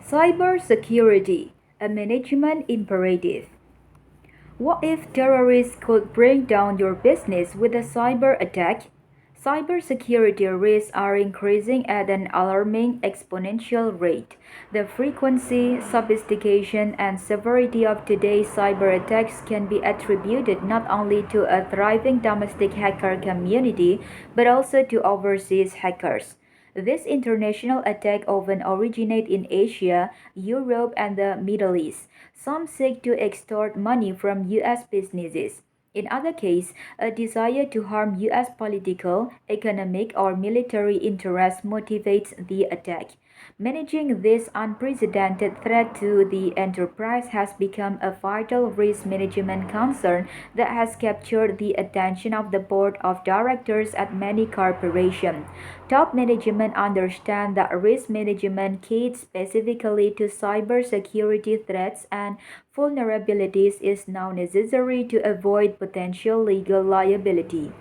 Cybersecurity, a management imperative. What if terrorists could bring down your business with a cyber attack? Cybersecurity risks are increasing at an alarming exponential rate. The frequency, sophistication, and severity of today's cyber attacks can be attributed not only to a thriving domestic hacker community but also to overseas hackers. This international attack often originate in Asia, Europe, and the Middle East. Some seek to extort money from U.S. businesses. In other cases, a desire to harm U.S. political, economic, or military interests motivates the attack. Managing this unprecedented threat to the enterprise has become a vital risk management concern that has captured the attention of the board of directors at many corporations. Top management understand that risk management keyed specifically to cybersecurity threats and vulnerabilities is now necessary to avoid potential legal liability.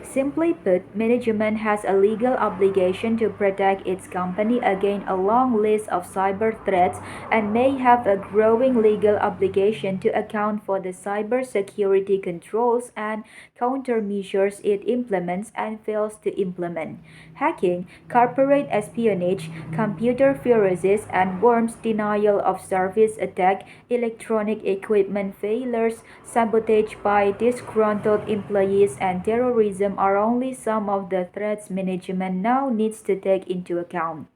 Simply put, management has a legal obligation to protect its company against a long list of cyber threats and may have a growing legal obligation to account for the cybersecurity controls and countermeasures it implements and fails to implement. Hacking, corporate espionage, computer viruses, and worms denial of service attack, electronic equipment failures, sabotage by disgruntled employees, and terrorism are only some of the threats management now needs to take into account.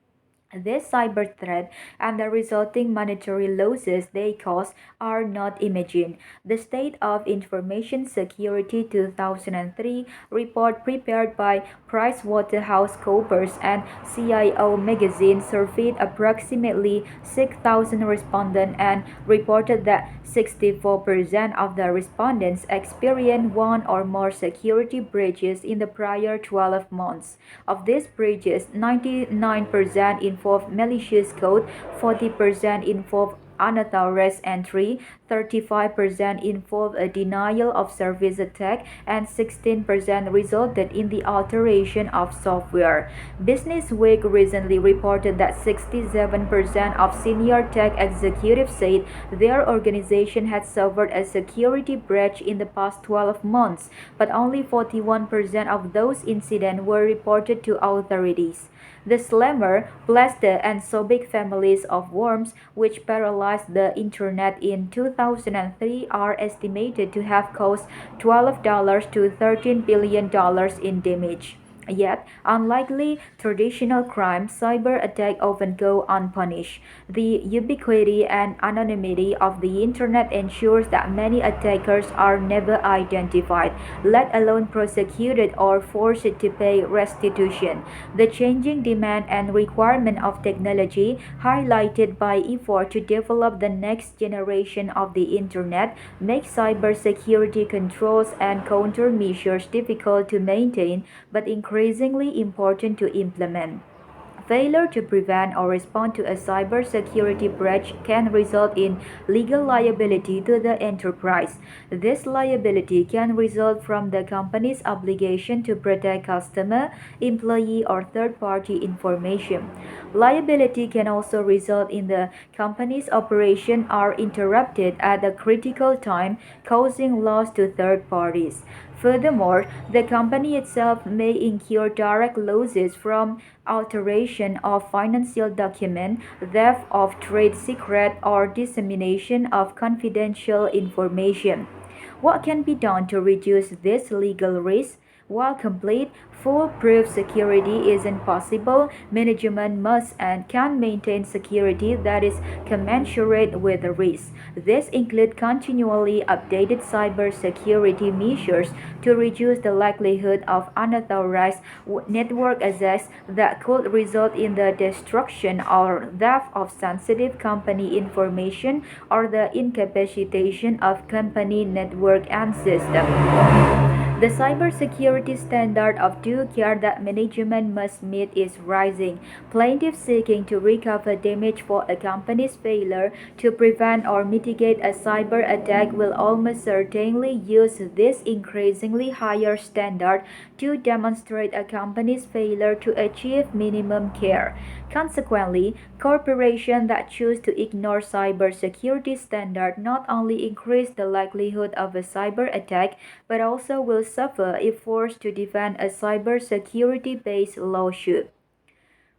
This cyber threat and the resulting monetary losses they cause are not imagined. The State of Information Security 2003 report prepared by PricewaterhouseCoopers and CIO magazine surveyed approximately 6,000 respondents and reported that 64% of the respondents experienced one or more security breaches in the prior 12 months. Of these breaches, 99% involved malicious code, 40% involved unauthorized entry, 35% involved a denial of service attack, and 16% resulted in the alteration of software. Businessweek recently reported that 67% of senior tech executives said their organization had suffered a security breach in the past 12 months, but only 41% of those incidents were reported to authorities. The Slammer, Blaster, and Sobek families of worms, which paralyzed the Internet in 2003, are estimated to have caused $12 to $13 billion in damage. Yet, unlike traditional crimes, cyber attacks often go unpunished. The ubiquity and anonymity of the Internet ensures that many attackers are never identified, let alone prosecuted or forced to pay restitution. The changing demand and requirement of technology, highlighted by effort to develop the next generation of the Internet, make cybersecurity controls and countermeasures difficult to maintain but increasingly important to implement. Failure to prevent or respond to a cybersecurity breach can result in legal liability to the enterprise. This liability can result from the company's obligation to protect customer, employee, or third-party information. Liability can also result in the company's operation are interrupted at a critical time, causing loss to third parties. Furthermore, the company itself may incur direct losses from alteration of financial document, theft of trade secret, or dissemination of confidential information. What can be done to reduce this legal risk? While complete, foolproof security isn't possible, management must and can maintain security that is commensurate with the risk. This includes continually updated cybersecurity measures to reduce the likelihood of unauthorized network access that could result in the destruction or theft of sensitive company information or the incapacitation of company network and system. The cybersecurity standard of due care that management must meet is rising. Plaintiffs seeking to recover damage for a company's failure to prevent or mitigate a cyber attack will almost certainly use this increasingly higher standard to demonstrate a company's failure to achieve minimum care. Consequently, corporations that choose to ignore cybersecurity standard not only increase the likelihood of a cyber attack but also will suffer if forced to defend a cybersecurity-based lawsuit.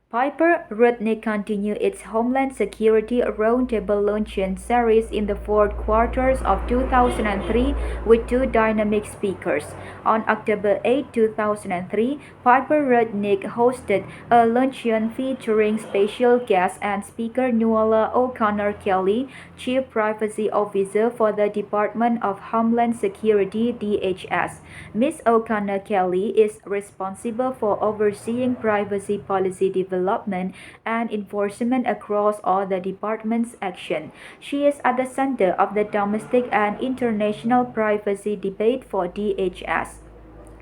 Piper Rudnick continued its Homeland Security Roundtable Luncheon series in the fourth quarter of 2003 with two dynamic speakers. On October 8, 2003, Piper Rudnick hosted a luncheon featuring special guest and speaker Nuala O'Connor Kelly, Chief Privacy Officer for the Department of Homeland Security (DHS). Ms. O'Connor Kelly is responsible for overseeing privacy policy development and enforcement across all the department's action. She is at the center of the domestic and international privacy debate for DHS.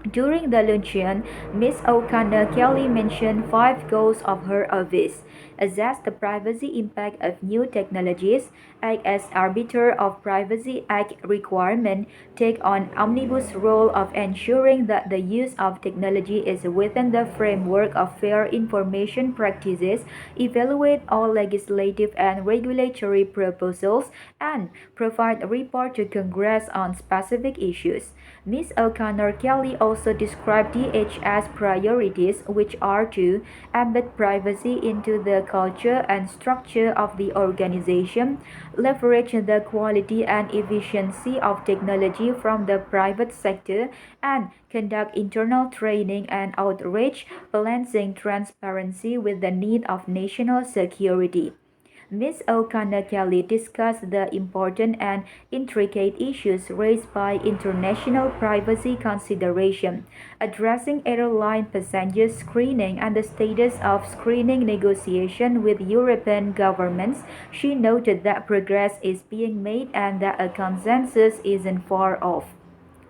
During the luncheon, Ms. O'Connor Kelly mentioned five goals of her office: assess the privacy impact of new technologies, act as arbiter of Privacy Act requirements, take on omnibus role of ensuring that the use of technology is within the framework of fair information practices, evaluate all legislative and regulatory proposals, and provide a report to Congress on specific issues. Ms. O'Connor Kelly also described DHS priorities, which are to embed privacy into the culture and structure of the organization, leverage the quality and efficiency of technology from the private sector, and conduct internal training and outreach, balancing transparency with the need of national security. Ms. O'Connor Kelly discussed the important and intricate issues raised by international privacy consideration, addressing airline passenger screening and the status of screening negotiation with European governments. She noted that progress is being made and that a consensus isn't far off.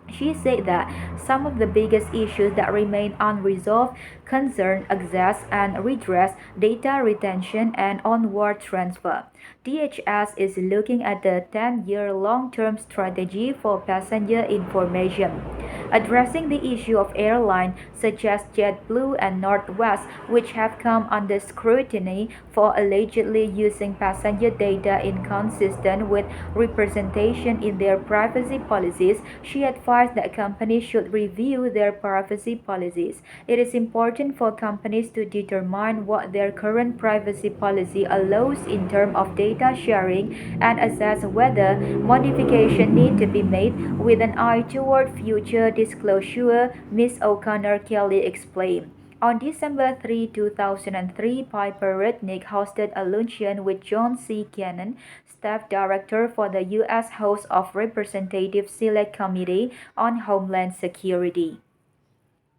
She said that some of the biggest issues that remain unresolved concern access and redress, data retention, and onward transfer. DHS is looking at the 10-year long-term strategy for passenger information, addressing the issue of airlines such as JetBlue and Northwest, which have come under scrutiny for allegedly using passenger data inconsistent with representation in their privacy policies. She advised that companies should review their privacy policies. It is important for companies to determine what their current privacy policy allows in terms of data sharing and assess whether modifications need to be made with an eye toward future disclosure, Ms. O'Connor Kelly explained. On December 3, 2003, Piper Rudnick hosted a luncheon with John C. Cannon, Staff Director for the U.S. House of Representatives Select Committee on Homeland Security.